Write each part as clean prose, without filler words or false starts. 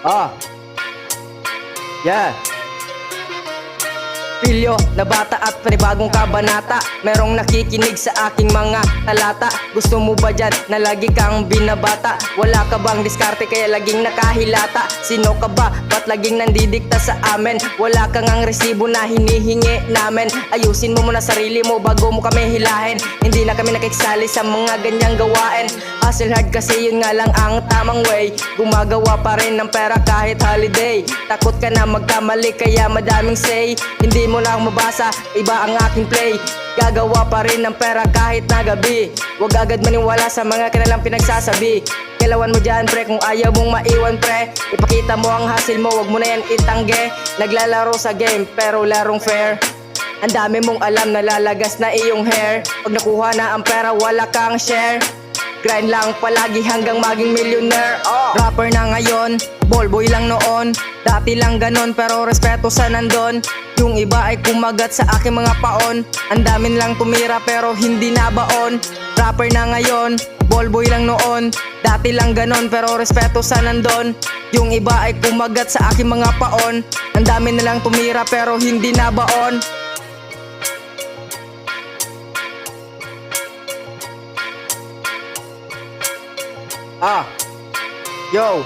Ah, yeah. Pilyo na bata at panibagong kabanata, merong nakikinig sa aking mga talata. Gusto mo ba dyan na lagi kang binabata? Wala ka bang diskarte kaya laging nakahilata? Sino ka ba? Ba't laging nandidikta sa amin? Wala kang ang resibo na hinihingi namin. Ayusin mo muna sarili mo bago mo kami hilahin. Hindi na kami nakikisali sa mga ganyang gawain. Hustle hard kasi yun nga lang ang tamang way. Gumagawa pa rin ng pera kahit holiday. Takot ka na magkamali kaya madaming say. Hindi mo lang mabasa, iba ang aking play. Gagawa pa rin ng pera kahit na gabi. Huwag agad maniwala sa mga kanilang pinagsasabi. Kailangan mo dyan pre kung ayaw mong maiwan pre. Ipakita mo ang hustle mo, wag mo na yan itangge. Naglalaro sa game pero larong fair. Ang dami mong alam na lalagas na iyong hair. Pag nakuha na ang pera wala kang share. Grind lang palagi hanggang maging millionaire. Rapper na ngayon, ballboy lang noon. Dati lang ganon pero respeto sa nandun. Yung iba ay kumagat sa aking mga paon. Ang damin lang tumira pero hindi nabaon. Rapper na ngayon, ballboy lang noon. Dati lang ganon pero respeto sa nandun. Yung iba ay kumagat sa aking mga paon. Ang dami na lang tumira pero hindi nabaon. Yo,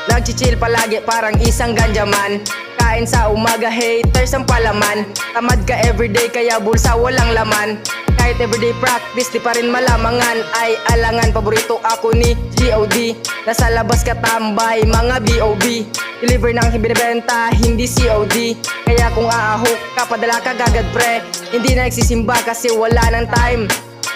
nagchichill palagi parang isang ganjaman. Kain sa umaga, haters ang palaman. Tamad ka everyday kaya bulsa walang laman. Kahit everyday practice di pa rin malamangan. Ay alangan, paborito ako ni G.O.D. Nasa labas ka tambay, mga B.O.B. Deliver ng binibenta, hindi C.O.D. Kaya kung aahok ka, padala ka gagad pre. Hindi na nagsisimba kasi wala ng time.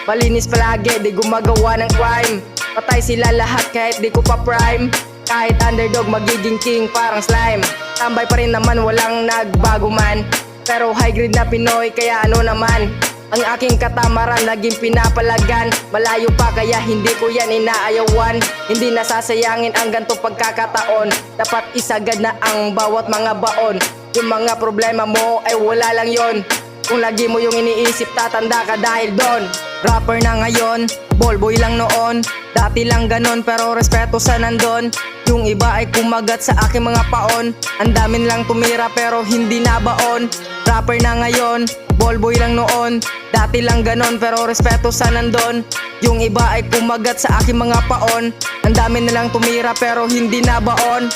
Malinis palagi, di gumagawa ng crime. Patay sila lahat kahit di ko pa prime. Kahit underdog magiging king parang slime. Tambay pa rin naman walang nagbago man. Pero high grade na Pinoy kaya ano naman. Ang aking katamaran naging pinapalagan. Malayo pa kaya hindi ko yan inaayawan. Hindi nasasayangin ang ganto pagkakataon. Dapat isagad na ang bawat mga baon. Yung mga problema mo ay wala lang yon. Kung lagi mo yung iniisip tatanda ka dahil doon. Rapper na ngayon, ballboy lang noon. Dati lang ganon pero respeto sa nandun. Yung iba ay kumagat sa aking mga paon. Ang damin lang tumira pero hindi nabaon. Rapper na ngayon, ballboy lang noon. Dati lang ganon pero respeto sa nandun. Yung iba ay kumagat sa aking mga paon. Ang dami na lang tumira pero hindi nabaon.